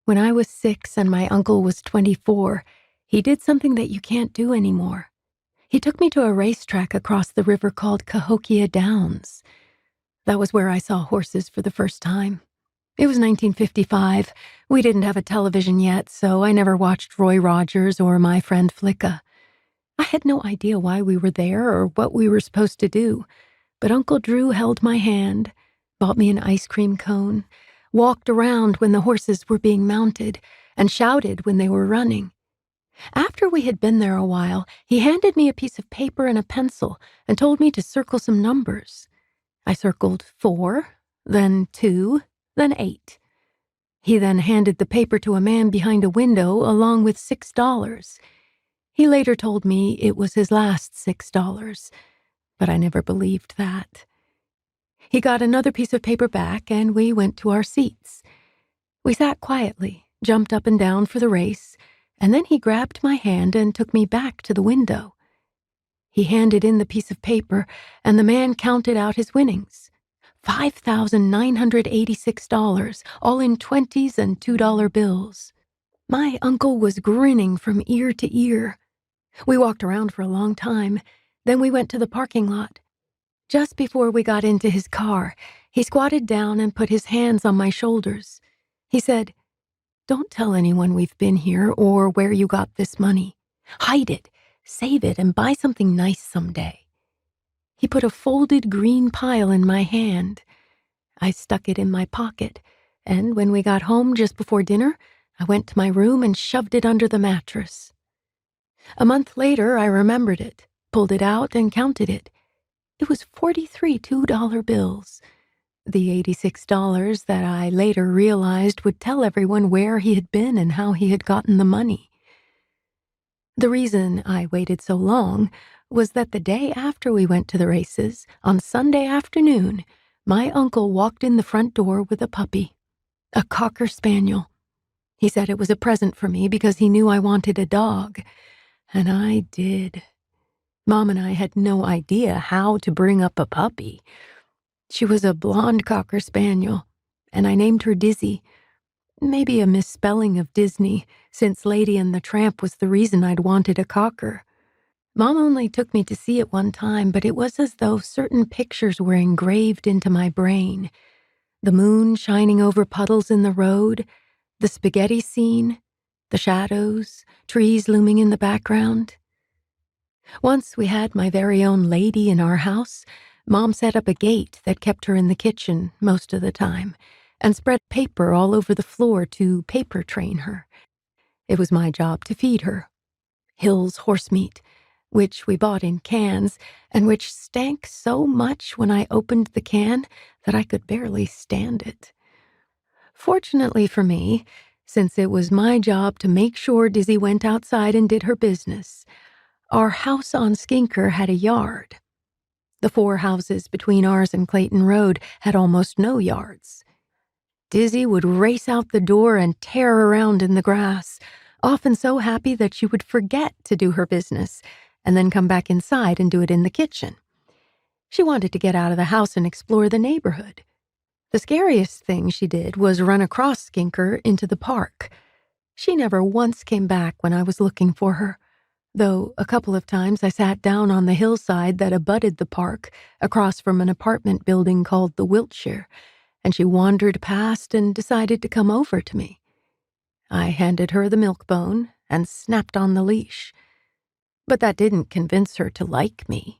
When I was 6 and my uncle was 24, he did something that you can't do anymore. He took me to a racetrack across the river called Cahokia Downs. That was where I saw horses for the first time. It was 1955. We didn't have a television yet, so I never watched Roy Rogers or My Friend Flicka. I had no idea why we were there or what we were supposed to do, but Uncle Drew held my hand, bought me an ice cream cone, walked around when the horses were being mounted, and shouted when they were running. After we had been there a while, he handed me a piece of paper and a pencil and told me to circle some numbers. I circled 4, then 2, then 8. He then handed the paper to a man behind a window along with $6. He later told me it was his last $6, but I never believed that. He got another piece of paper back, and we went to our seats. We sat quietly, jumped up and down for the race, and then he grabbed my hand and took me back to the window. He handed in the piece of paper, and the man counted out his winnings. $5,986, all in 20s and $2 bills. My uncle was grinning from ear to ear. We walked around for a long time. Then we went to the parking lot. Just before we got into his car, he squatted down and put his hands on my shoulders. He said, "Don't tell anyone we've been here or where you got this money. Hide it, save it, and buy something nice someday." He put a folded green pile in my hand. I stuck it in my pocket, and when we got home just before dinner, I went to my room and shoved it under the mattress. A month later, I remembered it, pulled it out, and counted it. It was 43 $2 bills. The $86 that I later realized would tell everyone where he had been and how he had gotten the money. The reason I waited so long was that the day after we went to the races, on Sunday afternoon, my uncle walked in the front door with a puppy, a Cocker Spaniel. He said it was a present for me because he knew I wanted a dog, and I did. Mom and I had no idea how to bring up a puppy. She was a blonde Cocker Spaniel, and I named her Dizzy. Maybe a misspelling of Disney, since Lady and the Tramp was the reason I'd wanted a cocker. Mom only took me to see it one time, but it was as though certain pictures were engraved into my brain. The moon shining over puddles in the road, the spaghetti scene, the shadows, trees looming in the background. Once we had my very own lady in our house, Mom set up a gate that kept her in the kitchen most of the time, and spread paper all over the floor to paper train her. It was my job to feed her. Hill's horse meat, which we bought in cans, and which stank so much when I opened the can that I could barely stand it. Fortunately for me, since it was my job to make sure Dizzy went outside and did her business, our house on Skinker had a yard. The 4 houses between ours and Clayton Road had almost no yards. Dizzy would race out the door and tear around in the grass, often so happy that she would forget to do her business, and then come back inside and do it in the kitchen. She wanted to get out of the house and explore the neighborhood. The scariest thing she did was run across Skinker into the park. She never once came back when I was looking for her, though a couple of times I sat down on the hillside that abutted the park across from an apartment building called the Wiltshire, and she wandered past and decided to come over to me. I handed her the milk bone and snapped on the leash. But that didn't convince her to like me.